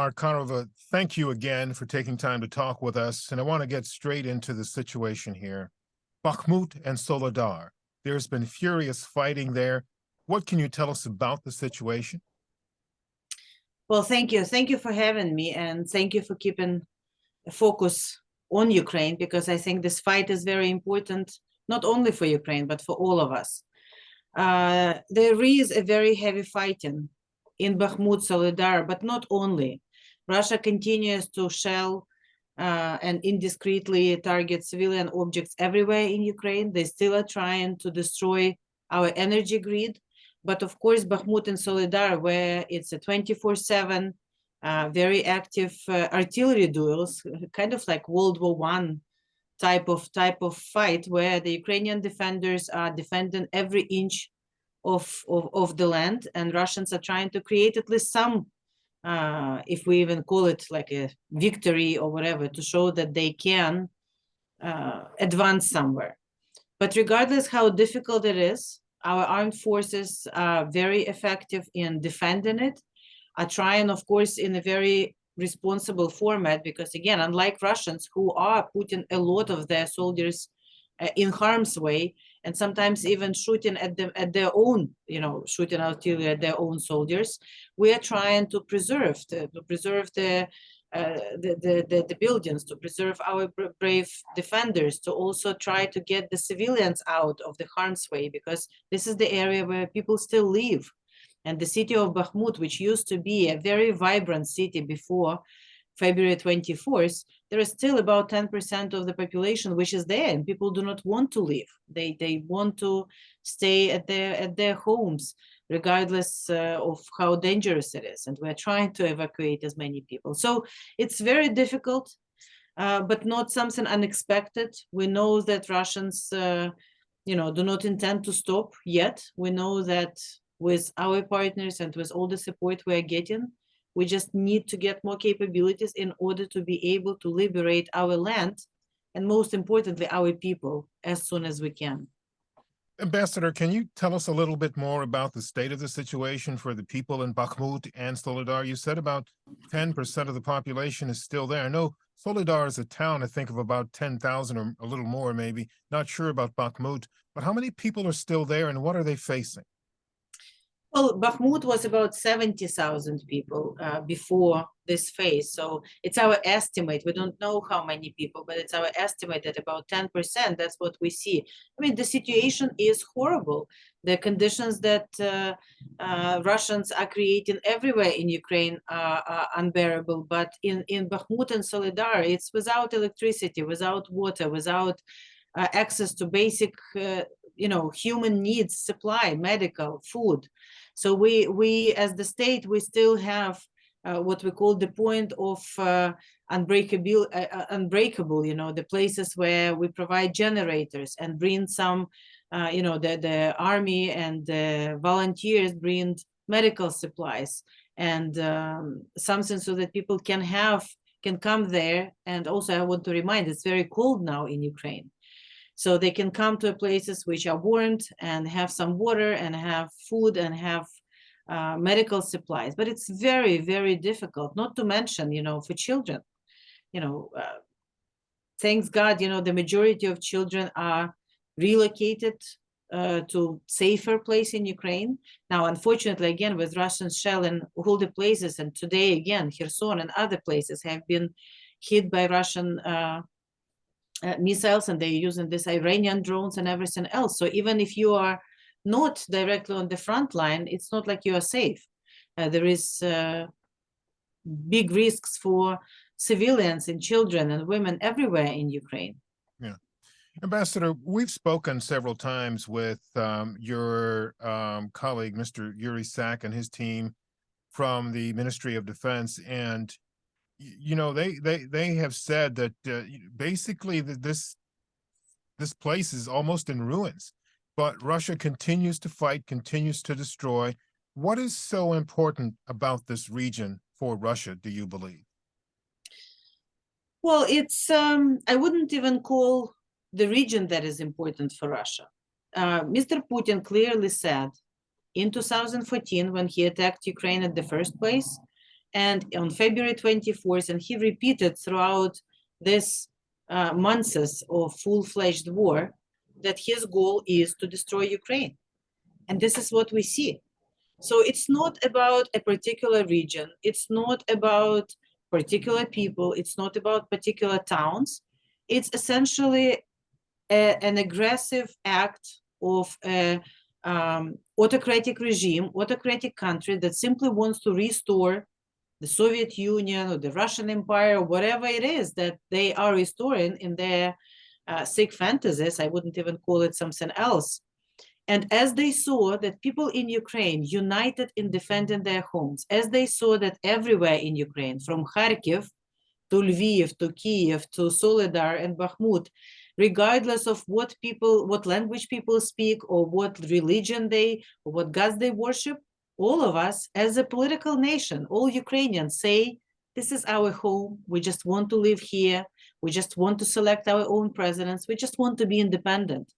Markarova, thank you again for taking time to talk with us. And I want to get straight into the situation here. Bakhmut and Soledar, there's been furious fighting there. What can you tell us about the situation? Well, thank you. Thank you for having me, and thank you for keeping a focus on Ukraine, because I think this fight is very important, not only for Ukraine, but for all of us. There is a very heavy fighting in Bakhmut, Soledar, but not only. Russia continues to shell and indiscreetly target civilian objects everywhere in Ukraine. They still are trying to destroy our energy grid. But of course, Bakhmut and Soledar, where it's a 24/7, very active artillery duels, kind of like World War I type of fight, where the Ukrainian defenders are defending every inch of the land, and Russians are trying to create at least some, if we even call it like a victory or whatever, to show that they can advance somewhere. But regardless how difficult it is, our armed forces are very effective in defending it, are trying, of course, in a very responsible format, because again, unlike Russians, who are putting a lot of their soldiers in harm's way, and sometimes even shooting at them, at their own, shooting artillery at their own soldiers, we are trying to preserve the buildings, to preserve our brave defenders, to also try to get the civilians out of the harm's way, because this is the area where people still live. And the city of Bakhmut, which used to be a very vibrant city before February 24th, there is still about 10% of the population which is there, and people do not want to leave. They want to stay at their homes, regardless of how dangerous it is. And we're trying to evacuate as many people. So it's very difficult, but not something unexpected. We know that Russians, do not intend to stop yet. We know that with our partners and with all the support we're getting, we just need to get more capabilities in order to be able to liberate our land, and most importantly, our people, as soon as we can. Ambassador, can you tell us a little bit more about the state of the situation for the people in Bakhmut and Soledar? You said about 10% of the population is still there. I know Soledar is a town, I think, of about 10,000 or a little more, maybe. Not sure about Bakhmut, but how many people are still there, and what are they facing? Well, Bakhmut was about 70,000 people before this phase. So it's our estimate. We don't know how many people, but it's our estimate that about 10%, that's what we see. I mean, the situation is horrible. The conditions that Russians are creating everywhere in Ukraine are unbearable. But in Bakhmut and Soledar, it's without electricity, without water, without access to basic human needs, supply, medical, food. So we as the state, we still have what we call the point of unbreakable, the places where we provide generators and bring some, the army and the volunteers bring medical supplies and something so that people can come there. And also I want to remind, it's very cold now in Ukraine. So they can come to places which are warmed and have some water and have food and have medical supplies. But it's very, very difficult, not to mention, for children. Thanks God, the majority of children are relocated to safer place in Ukraine. Now, unfortunately, again, with Russians shelling all the places, and today, again, Kherson and other places have been hit by Russian missiles, and they're using this Iranian drones and everything else. So even if you are not directly on the front line, it's not like you are safe. There is big risks for civilians and children and women everywhere in Ukraine. Yeah. Ambassador, we've spoken several times with your colleague, Mr. Yuri Sak, and his team from the Ministry of Defense, and they have said that basically this place is almost in ruins, but Russia continues to fight, continues to destroy. What is so important about this region for Russia, do you believe? Well, it's I wouldn't even call the region that is important for Russia. Mr. Putin clearly said in 2014, when he attacked Ukraine in the first place, and on February 24th, and he repeated throughout this months of full-fledged war that his goal is to destroy Ukraine. And this is what we see. So it's not about a particular region. It's not about particular people. It's not about particular towns. It's essentially an aggressive act of a autocratic regime, autocratic country that simply wants to restore the Soviet Union or the Russian Empire, or whatever it is that they are restoring in their sick fantasies. I wouldn't even call it something else. And as they saw that people in Ukraine united in defending their homes, as they saw that everywhere in Ukraine, from Kharkiv to Lviv to Kiev to Soledar and Bakhmut, regardless of what language people speak or what religion or what gods they worship, all of us as a political nation, all Ukrainians say, this is our home. We just want to live here. We just want to select our own presidents. We just want to be independent.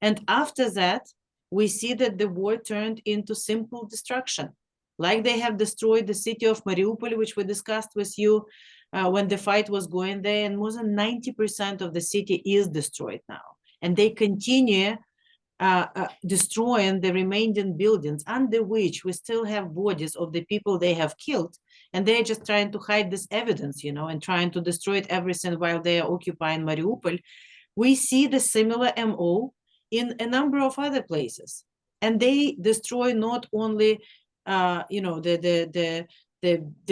And after that, we see that the war turned into simple destruction. Like they have destroyed the city of Mariupol, which we discussed with you when the fight was going there, and more than 90% of the city is destroyed now. And they continue destroying the remaining buildings under which we still have bodies of the people they have killed. And they're just trying to hide this evidence, and trying to destroy everything while they are occupying Mariupol. We see the similar MO in a number of other places. And they destroy not only the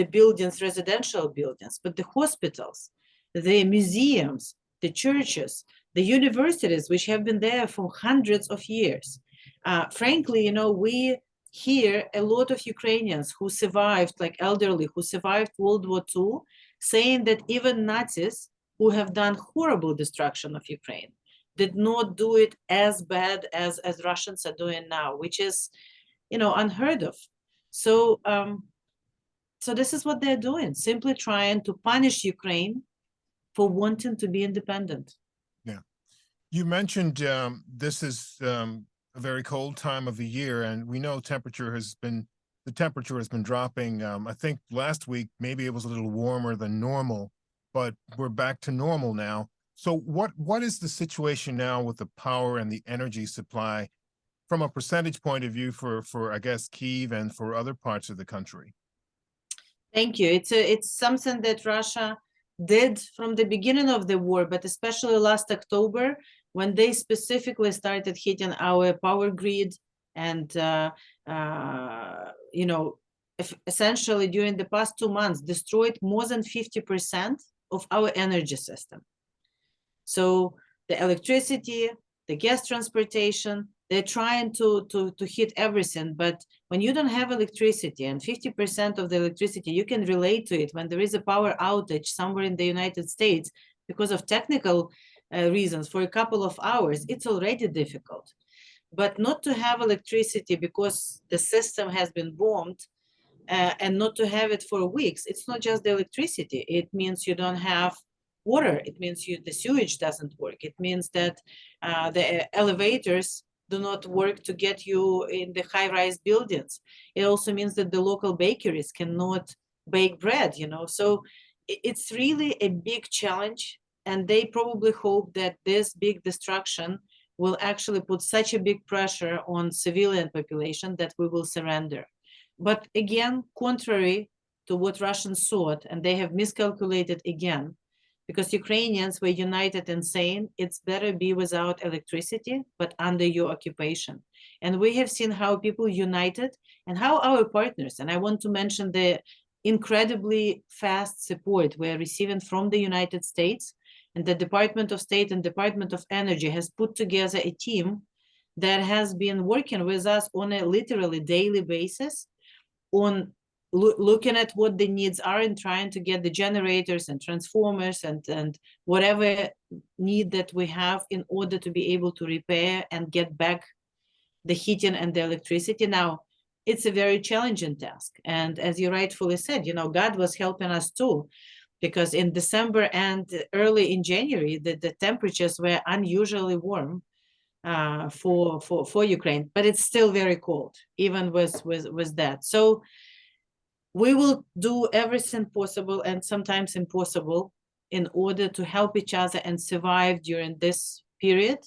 buildings, residential buildings, but the hospitals, the museums, the churches, the universities, which have been there for hundreds of years. Frankly, we hear a lot of Ukrainians who survived, like elderly, who survived World War II, saying that even Nazis who have done horrible destruction of Ukraine did not do it as bad as Russians are doing now, which is, unheard of. So, so this is what they're doing, simply trying to punish Ukraine for wanting to be independent. Yeah. You mentioned this is a very cold time of the year, and we know the temperature has been dropping. I think last week, maybe it was a little warmer than normal, but we're back to normal now. So what is the situation now with the power and the energy supply from a percentage point of view for I guess Kyiv and for other parts of the country? Thank you. It's something that Russia did from the beginning of the war, but especially last October, when they specifically started hitting our power grid and essentially during the past 2 months destroyed more than 50% of our energy system. So the electricity, the gas transportation, they're trying to hit everything. But when you don't have electricity and 50% of the electricity, you can relate to it when there is a power outage somewhere in the United States because of technical reasons for a couple of hours, it's already difficult. But not to have electricity because the system has been bombed and not to have it for weeks, it's not just the electricity. It means you don't have water. It means the sewage doesn't work. It means that the elevators do not work to get you in the high-rise buildings. It also means that the local bakeries cannot bake bread, So it's really a big challenge, and they probably hope that this big destruction will actually put such a big pressure on civilian population that we will surrender. But again, contrary to what Russians thought, and they have miscalculated again, because Ukrainians were united in saying it's better be without electricity, but under your occupation. And we have seen how people united and how our partners, and I want to mention the incredibly fast support we're receiving from the United States, and the Department of State and Department of Energy has put together a team that has been working with us on a literally daily basis on looking at what the needs are and trying to get the generators and transformers and whatever need that we have in order to be able to repair and get back the heating and the electricity. Now, it's a very challenging task. And as you rightfully said, God was helping us too, because in December and early in January, the temperatures were unusually warm for Ukraine, but it's still very cold, even with that. So We will do everything possible and sometimes impossible in order to help each other and survive during this period.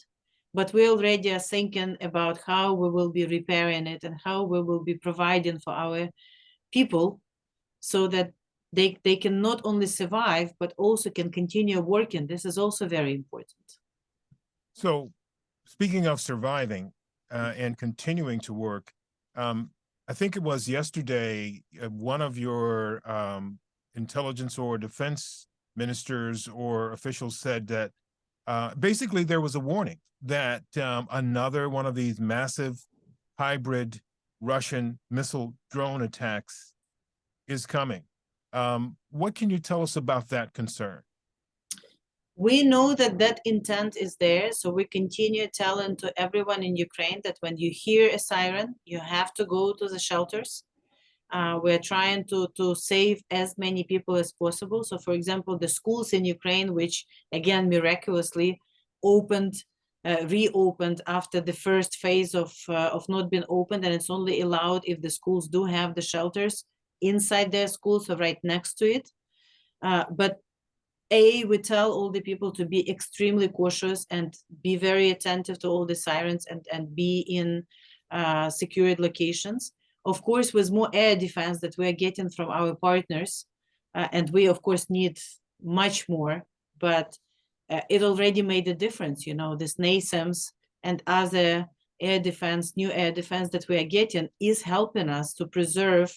But we already are thinking about how we will be repairing it and how we will be providing for our people so that they can not only survive, but also can continue working. This is also very important. So, speaking of surviving and continuing to work, I think it was yesterday, one of your intelligence or defense ministers or officials said that basically there was a warning that another one of these massive hybrid Russian missile drone attacks is coming. What can you tell us about that concern? We know that that intent is there, so we continue telling to everyone in Ukraine that when you hear a siren, you have to go to the shelters. We're trying to save as many people as possible. So, for example, the schools in Ukraine, which again miraculously reopened after the first phase of not being opened, and it's only allowed if the schools do have the shelters inside their schools or right next to it. But we tell all the people to be extremely cautious and be very attentive to all the sirens and be in secured locations. Of course, with more air defense that we are getting from our partners, and we of course need much more, but it already made a difference. You know, this NASAMS and other air defense, new air defense that we are getting is helping us to preserve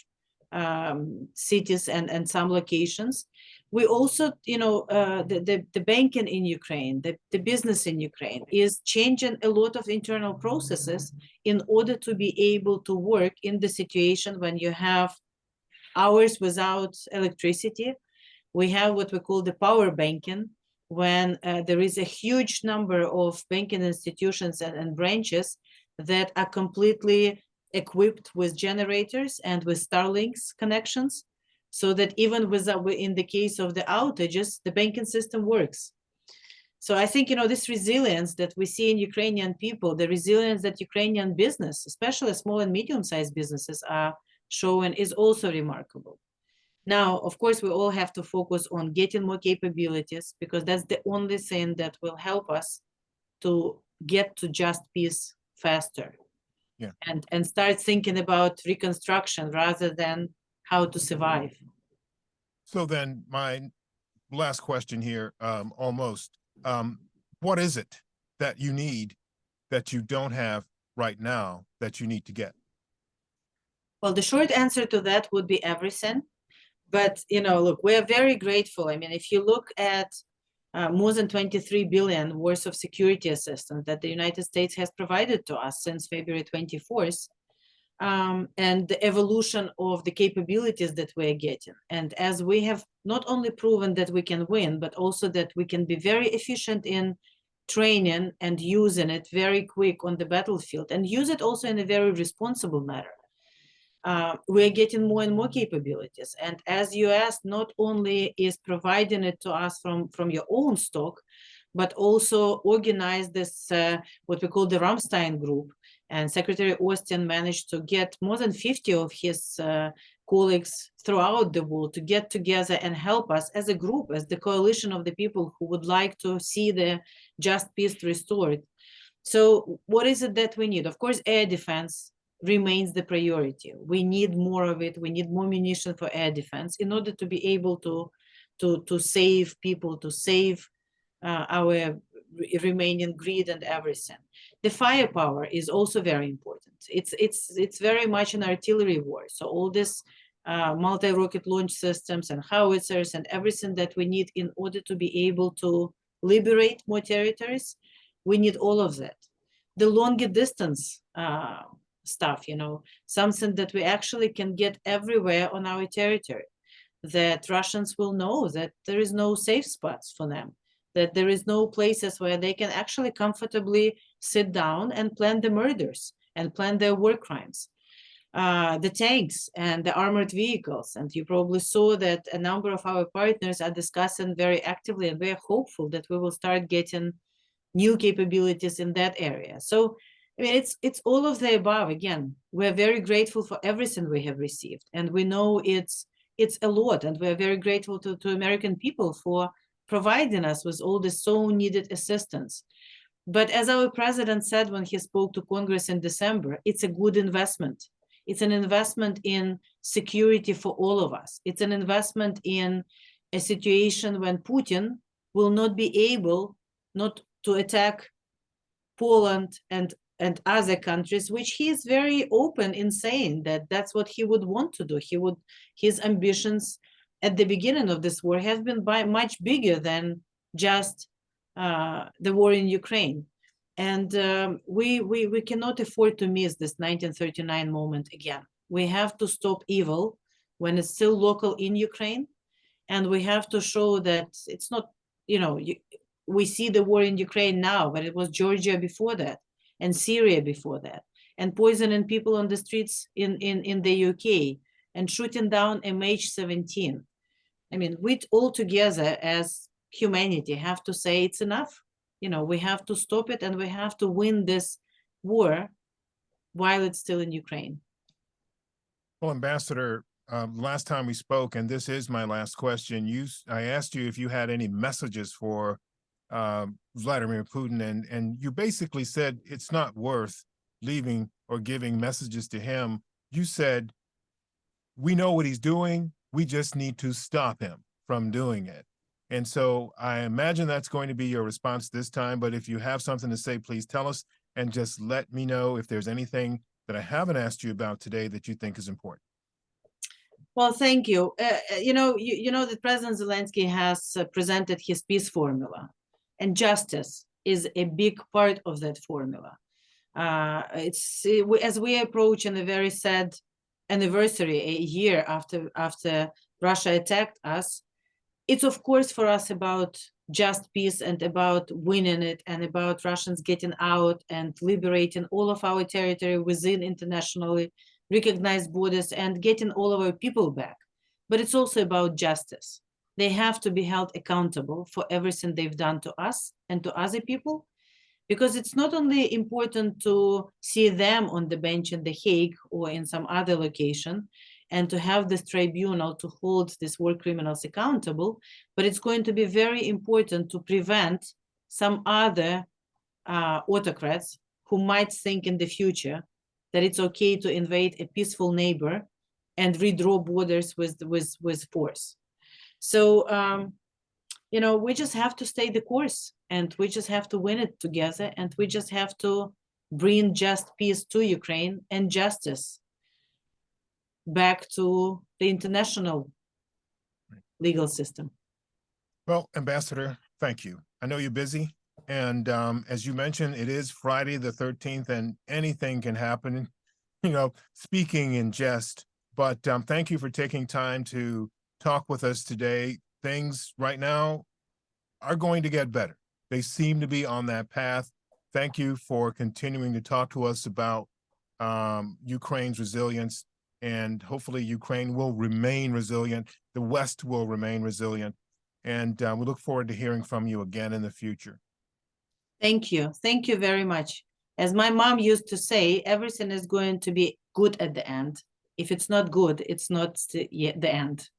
cities and some locations. We also, you know, the banking in Ukraine, the business in Ukraine is changing a lot of internal processes in order to be able to work in the situation when you have hours without electricity. We have what we call the power banking, when there is a huge number of banking institutions and branches that are completely equipped with generators and with Starlink's connections, so that even in the case of the outages, the banking system works. So I think, you know, this resilience that we see in Ukrainian people, the resilience that Ukrainian business, especially small and medium-sized businesses, are showing is also remarkable. Now, of course, we all have to focus on getting more capabilities, because that's the only thing that will help us to get to just peace faster. Yeah. And start thinking about reconstruction rather than how to survive. So then my last question here, what is it that you need that you don't have right now that you need to get? Well, the short answer to that would be everything. But, you know, look, we're very grateful. I mean, if you look at more than 23 billion worth of security assistance that the United States has provided to us since February 24th, and the evolution of the capabilities that we're getting. And as we have not only proven that we can win, but also that we can be very efficient in training and using it very quick on the battlefield, and use it also in a very responsible manner. We're getting more and more capabilities. And as you asked, not only is providing it to us from your own stock, but also organize this, what we call the Ramstein group. And Secretary Austin managed to get more than 50 of his colleagues throughout the world to get together and help us as a group, as the coalition of the people who would like to see the just peace restored. So what is it that we need? Of course, air defense remains the priority. We need more of it. We need more munition for air defense in order to be able to save people, to save our remaining grid and everything. The firepower is also very important. It's very much an artillery war. So all this multi-rocket launch systems and howitzers and everything that we need in order to be able to liberate more territories, we need all of that. The longer distance stuff, you know, something that we actually can get everywhere on our territory, that Russians will know that there is no safe spots for them, that there is no places where they can actually comfortably sit down and plan the murders and plan their war crimes. The tanks and the armored vehicles, and you probably saw that a number of our partners are discussing very actively, and we're hopeful that we will start getting new capabilities in that area. So I mean, it's all of the above. Again, we're very grateful for everything we have received, and we know it's a lot, and we're very grateful to American people for providing us with all this so needed assistance. But as our president said when he spoke to Congress in December, it's a good investment. It's an investment in security for all of us. It's an investment in a situation when Putin will not be able not to attack Poland and other countries, which he is very open in saying that that's what he would want to do. His ambitions at the beginning of this war have been much bigger than just the war in Ukraine. And we cannot afford to miss this 1939 moment again. We have to stop evil when it's still local in Ukraine. And we have to show that it's not, we see the war in Ukraine now, but it was Georgia before that, and Syria before that, and poisoning people on the streets in the UK, and shooting down MH17. I mean, we all together as humanity have to say it's enough. We have to stop it, and we have to win this war while it's still in Ukraine. Well, Ambassador, last time we spoke, and this is my last question, I asked you if you had any messages for Vladimir Putin, and you basically said it's not worth leaving or giving messages to him. You said, we know what he's doing, we just need to stop him from doing it. And so I imagine that's going to be your response this time, but if you have something to say, please tell us, and just let me know if there's anything that I haven't asked you about today that you think is important. Well, thank you. You know that President Zelensky has presented his peace formula, and justice is a big part of that formula. As we approach in a very sad anniversary, a year after Russia attacked us, it's of course for us about just peace and about winning it, and about Russians getting out and liberating all of our territory within internationally recognized borders and getting all of our people back. But it's also about justice. They have to be held accountable for everything they've done to us and to other people, because it's not only important to see them on the bench in The Hague or in some other location and to have this tribunal to hold these war criminals accountable, but it's going to be very important to prevent some other autocrats who might think in the future that it's okay to invade a peaceful neighbor and redraw borders with force. So, we just have to stay the course, and we just have to win it together, and we just have to bring just peace to Ukraine and justice back to the international legal system. Well, Ambassador, thank you. I know you're busy. And as you mentioned, it is Friday the 13th, and anything can happen, speaking in jest. But thank you for taking time to talk with us today. Things right now are going to get better. They seem to be on that path. Thank you for continuing to talk to us about Ukraine's resilience, and hopefully Ukraine will remain resilient. The West will remain resilient. And we look forward to hearing from you again in the future. Thank you. Thank you very much. As my mom used to say, everything is going to be good at the end. If it's not good, it's not the end.